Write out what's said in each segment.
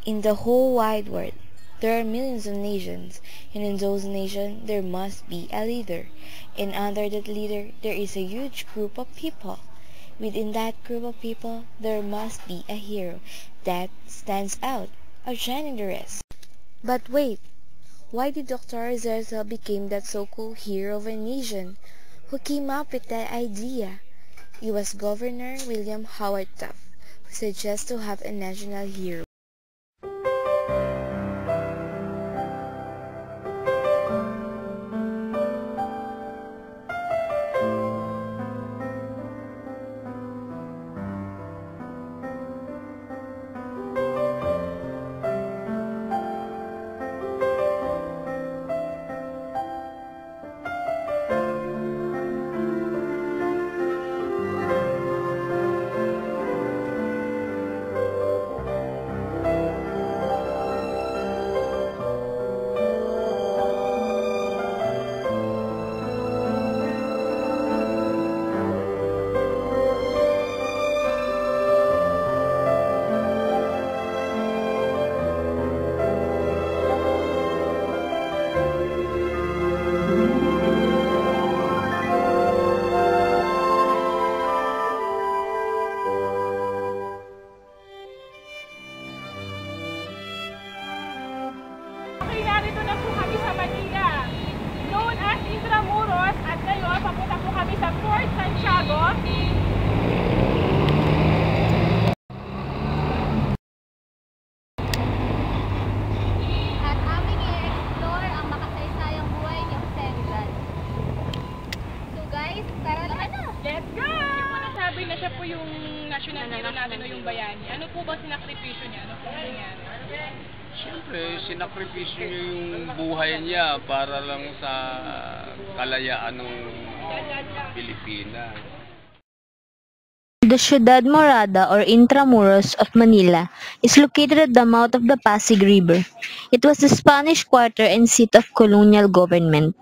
In the whole wide world, there are millions of nations, and in those nations there must be a leader, and under that leader there is a huge group of people. Within that group of people, there must be a hero that stands out, outshining the rest. But wait, why did Dr. Zerzel become that so-called hero of a nation? Who came up with that idea? It was Governor William Howard Taft, who suggested to have a national hero. Okay, narito na po kami sa Manila, known as Intramuros, at ngayon papunta po kami sa Fort Santiago. At aming i-explore ang makasaysayang buhay ni Jose Rizal. So guys, tara na! Let's go! Yung po nasabi na siya po yung national hero natin o yung bayani. Ano po ba sinakripisyo niya? Ano po nangyari? Siyempre, sinakripisyo niya yung buhay niya para lang sa kalayaan ng Pilipinas. The Ciudad Morada or Intramuros of Manila is located at the mouth of the Pasig River. It was the Spanish quarter and seat of colonial government.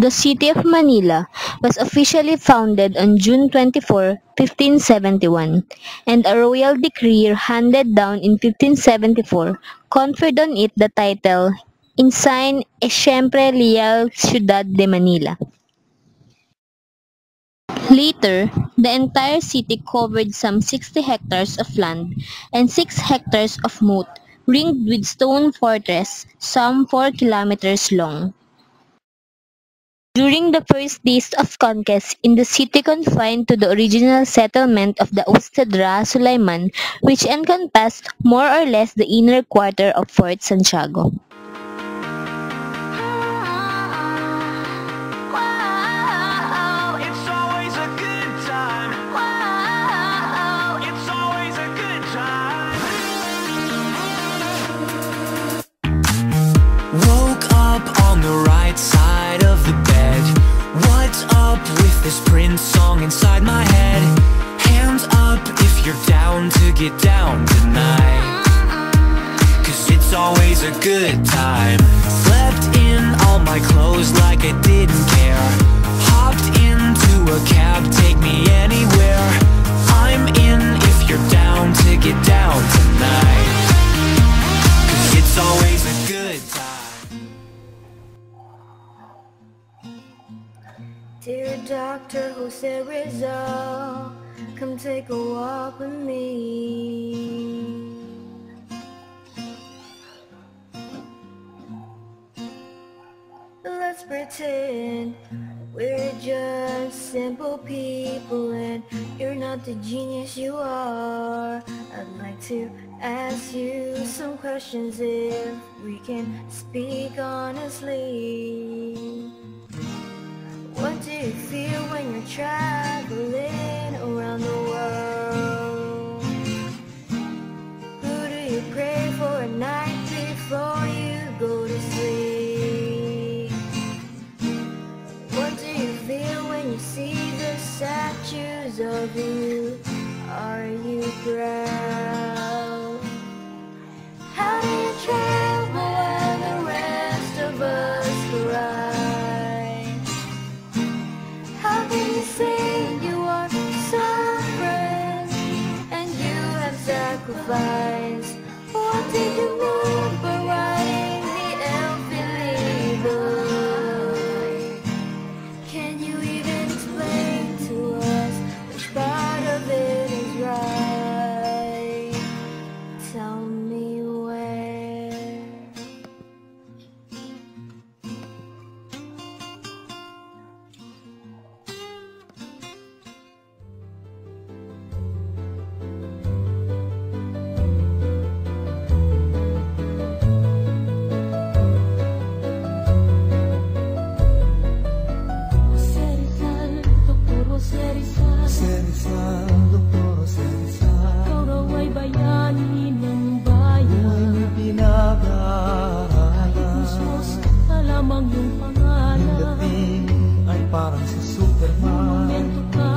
The city of Manila was officially founded on June 24, 1571, and a royal decree handed down in 1574 conferred on it the title Ensign e Siempre Leal Ciudad de Manila. Later, the entire city covered some 60 hectares of land and 6 hectares of moat, ringed with stone fortress, some 4 kilometers long. During the first days of conquest in the city confined to the original settlement of the Ustedra Sulaiman, which encompassed more or less the inner quarter of Fort Santiago. Woke up on the right side of the bed. What's up with this Prince song inside my head? Hands up if you're down to get down tonight, 'cause it's always a good time. Slept in all my clothes like I didn't care. Hopped into a cab, take me anywhere. I'm in if you're down to get down tonight, 'cause it's always a good time. Dear Dr. Jose Rizal, come take a walk with me. Let's pretend we're just simple people and you're not the genius you are. I'd like to ask you some questions if we can speak honestly. What do you feel when you're traveling around the world? Who do you pray for at night before you go to sleep? What do you feel when you see the statues of you? Are you proud? say you are suffering and you have sacrificed. What did you mean by writing the elfin label? Can you even explain to us which part of it is right? Tell me where. Rizal, Dr. Jose Rizal, Ikaw raw ay bayani ng bayan. pinag-aaralan. Sus, alamang yung Yung pangalan. dating ay parang si Superman. Monumento ka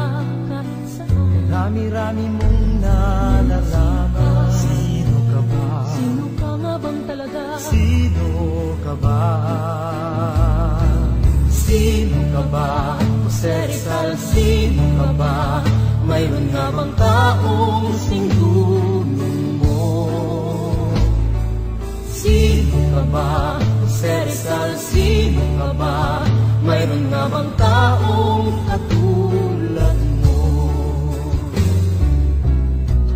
kahit saan. Rami-rami mong nalalaman. Sino ka ba? Sino ka nga bang talaga? Sino ka ba? Sino ka ba? Jose Rizal, sino ka ba? Mayroon nga bang taong singdunong mo? Sino ka ba? Jose Rizal, sino ka ba? Mayroon nga bang taong katulad mo?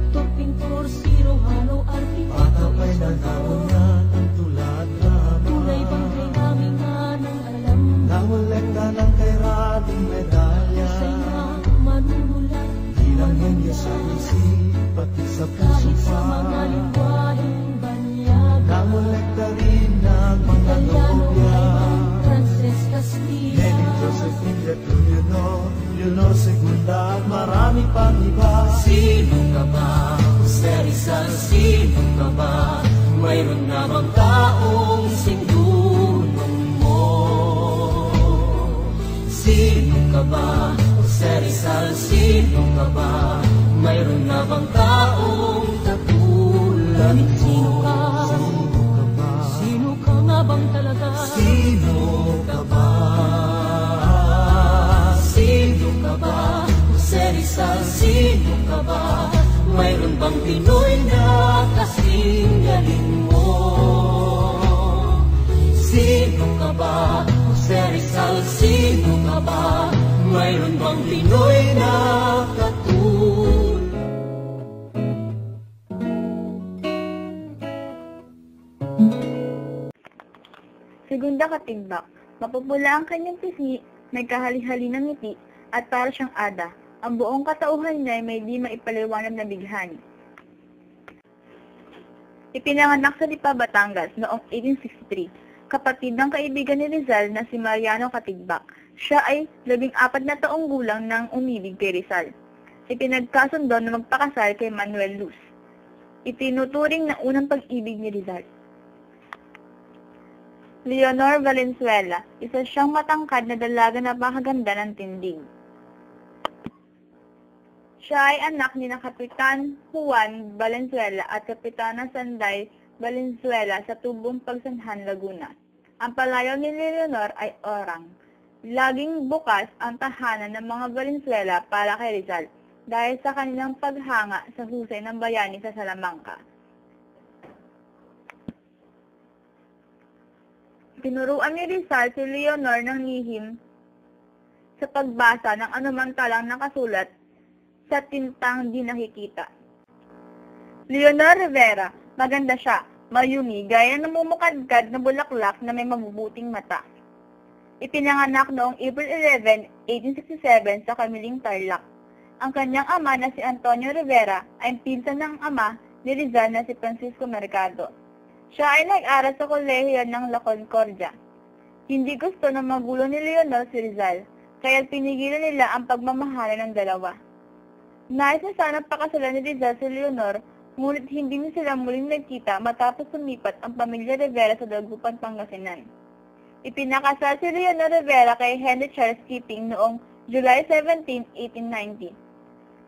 Doktor, pintor, Cirujano, arkitekto. Bata pa'y nagkaunan ang tulad lamang. Tunay bang kay namin nga nang alam? Nangolekta ng kay Rabing medalya. Sa'y nga manunulat. Di lang henyo sa isip, pati sa puso Kahit sa pa. mga lingwaheng banyaga. Nangolekta rin ng mga Italiano, nobya. Ayman, Frances, Castilla. Lenin, Josephine, Leonor Segunda at marami pang iba. Sino ka ba? Jose Rizal, sino ka ba? Mayroon nga bang taong singdunong mo? Sino ka ba? Jose Rizal, sino ka ba? Mayroon nga bang taong katulad mo? Sino ka? Sino ka ba? Sino ka nga bang talaga? Sino ka ba? Sino ka ba? Jose Rizal, sino ka ba? Mayroon bang Pinoy na kasing galing mo? Sino ka ba? Jose Rizal, sino ka ba? Mayroon bang Pinoy na katulad? Segunda Katigbak. Mapupula ang kanyang pisngi, may kahali-hali ng ngiti, at para siyang ada. Ang buong katauhan niya ay may di maipaliwanag na bighani. Ipinanganak sa Lipa, Batangas noong 1863. Kapatid ng kaibigan ni Rizal na si Mariano Katigbak. Siya ay 14 na taong gulang nang umibig kay Rizal. Ipinagkasundo na magpakasal kay Manuel Luz. Itinuturing na unang pag-ibig ni Rizal. Leonor Valenzuela, isa siyang matangkad na dalaga na makaganda ng tindig. Siya ay anak ni na Kapitan Juan Valenzuela at Kapitana Sanday Valenzuela sa Tubong Pagsanhan, Laguna. Ang palayaw ni Leonor ay Orang. Laging bukas ang tahanan ng mga Valenzuela para kay Rizal dahil sa kanilang paghanga sa husay ng bayani sa Salamanca. Tinuruan ni Rizal si Leonor ng lihim sa pagbasa ng anumang talang nakasulat sa tintang di nakikita. Leonor Rivera, maganda siya, mayumi, gaya ng mumukadkad na bulaklak na may mabubuting mata. Ipinanganak noong April 11, 1867 sa Kamiling, Tarlac. Ang kanyang ama na si Antonio Rivera ay pinsan ng ama ni Rizal na si Francisco Mercado. Siya ay nag-aral sa kolehiyo ng La Concordia. Hindi gusto ng magulo ni Leonor si Rizal, kaya pinigilan nila ang pagmamahala ng dalawa. Nais na sanang pakasalan ni Rizal si Leonor, ngunit hindi na sila muling nagkita matapos sumipat ang pamilya Rivera sa Dagupan, Pangasinan. Ipinakasal si Leonor Rivera kay Henry Charles Keeping noong July 17, 1890.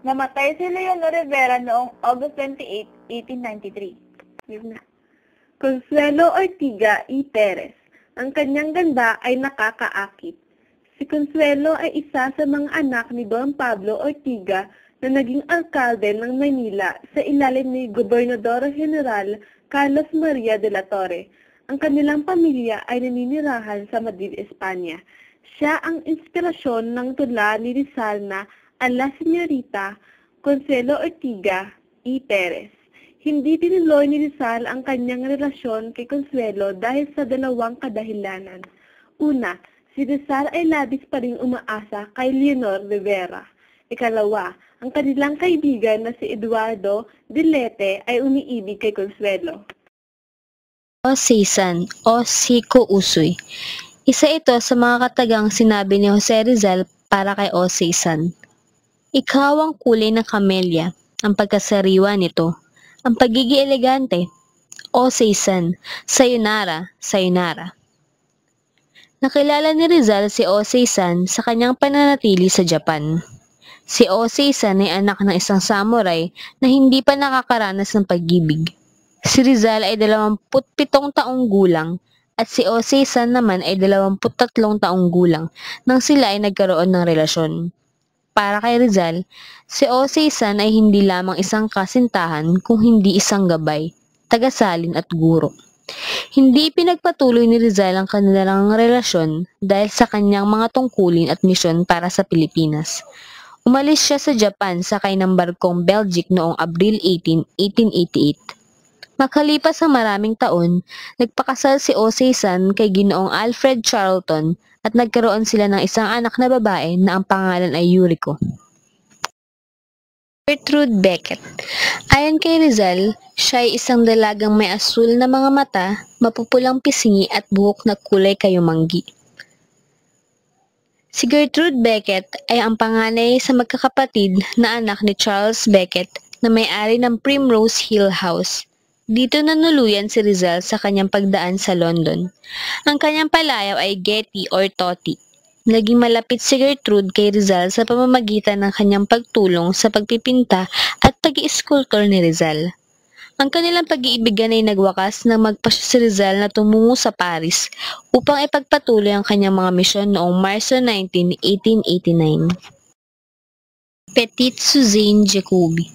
Namatay si Leonor Rivera noong August 28, 1893. Consuelo Ortiga y Perez. Ang kanyang ganda ay nakakaakit. Si Consuelo ay isa sa mga anak ni Don Pablo Ortiga na naging alkalde ng Manila sa ilalim ni Gobernador General Carlos Maria de la Torre. Ang kanilang pamilya ay naninirahan sa Madrid, Espanya. Siya ang inspirasyon ng tula ni Rizal na A la Señorita Consuelo Ortiga y Perez. Hindi tinuloy ni Rizal ang kanyang relasyon kay Consuelo dahil sa dalawang kadahilanan. Una, si Rizal ay labis pa rin umaasa kay Leonor Rivera. Ikalawa, ang kanilang kaibigan na si Eduardo Dilete ay umiibig kay Consuelo. Oseisan o Siko Usoy. Isa ito sa mga katagang sinabi ni Jose Rizal para kay Oseisan. Ikaw ang kulay ng kamelya, ang pagkasariwa nito, ang pagiging elegante. Oseisan, sayonara, sayonara. Nakilala ni Rizal si Oseisan sa kanyang pananatili sa Japan. Si Oseisan ay anak ng isang samurai na hindi pa nakakaranas ng pag-ibig. Si Rizal ay 27 taong gulang at si Oseisan naman ay 23 taong gulang nang sila ay nagkaroon ng relasyon. Para kay Rizal, si Oseisan ay hindi lamang isang kasintahan kung hindi isang gabay, tagasalin at guro. Hindi pinagpatuloy ni Rizal ang kanilang relasyon dahil sa kanyang mga tungkulin at misyon para sa Pilipinas. Umalis siya sa Japan sakay ng barkong Belgic noong Abril 18, 1888. Makalipas ang maraming taon, nagpakasal si Oseisan kay Ginoong Alfred Charlton at nagkaroon sila ng isang anak na babae na ang pangalan ay Yuriko. Gertrude Beckett. Ayon kay Rizal, siya ay isang dalagang may asul na mga mata, mapupulang pisngi at buhok na kulay kayumanggi. Si Gertrude Beckett ay ang panganay sa magkakapatid na anak ni Charles Beckett na may-ari ng Primrose Hill House. Dito nanuluyan si Rizal sa kanyang pagdaan sa London. Ang kanyang palayaw ay Getty or Toti. Naging malapit si Gertrude kay Rizal sa pamamagitan ng kanyang pagtulong sa pagpipinta at pag-iiskultor ni Rizal. Ang kanilang pag-iibigan ay nagwakas nang magpasya si Rizal na tumungo sa Paris upang ipagpatuloy ang kanyang mga misyon noong Marso 19, 1889. Petite Suzanne Jacobi.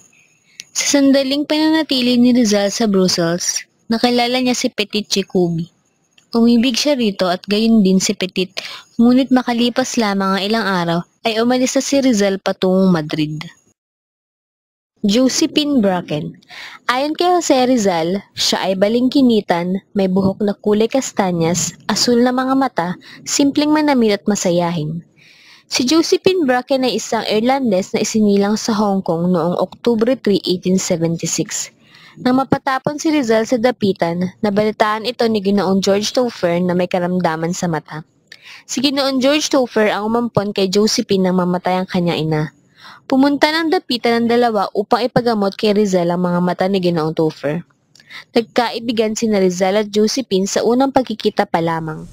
Sa sandaling pananatili ni Rizal sa Brussels, nakilala niya si Petite Jacobi. Umibig siya rito at gayon din si Petite, ngunit makalipas lamang ang ilang araw ay umalis na si Rizal patungong Madrid. Josephine Bracken. Ayon kay Jose Rizal, siya ay balingkinitan, may buhok na kulay kastanyas, asul na mga mata, simpleng manamit at masayahin. Si Josephine Bracken ay isang Irlandes na isinilang sa Hong Kong noong Oktubre 3, 1876. Nang mapatapon si Rizal sa dapitan, nabalitaan ito ni Ginoong George Topher na may karamdaman sa mata. Si Ginoong George Topher ang umampon kay Josephine nang mamatay ang kanyang ina. Pumunta ng dapitan ng dalawa upang ipagamot kay Rizal ang mga mata ni Ginoong Topher. Nagkaibigan sina Rizal at Josephine sa unang pagkikita pa lamang.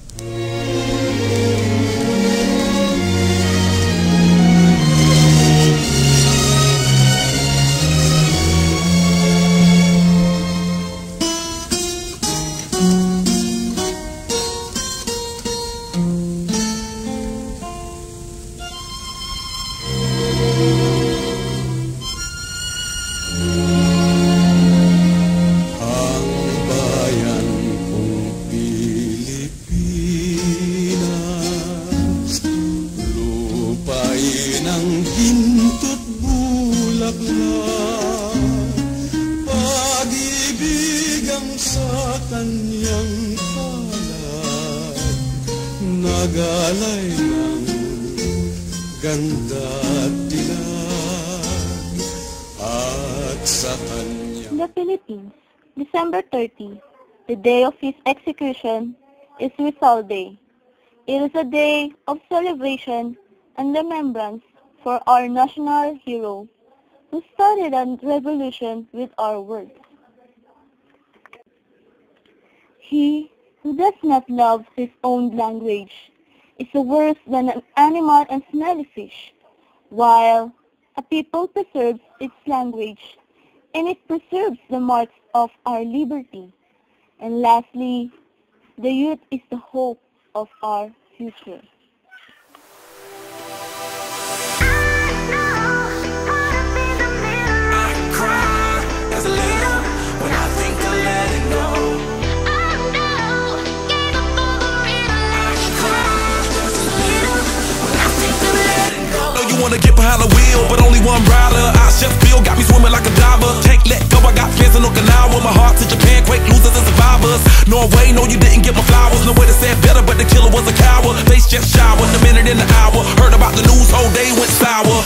Nagalay ng ganda at dilag at sa kanya. In the Philippines, December 30, the day of his execution, is Rizal Day. It is a day of celebration and remembrance for our national hero who started a revolution with our words. He who does not love his own language is worse than an animal and smelly fish, while a people preserves its language, and it preserves the marks of our liberty. And lastly, the youth is the hope of our future. wanna get behind the wheel, but only one rider. I chef feel got me swimming like a diver. Can't let go, I got fans in Okinawa. My heart to Japan, quake losers and survivors. Norway, no you didn't get my flowers. No way to say it better, but the killer was a coward. Face just showered, the minute in the hour. Heard about the news, whole day went sour.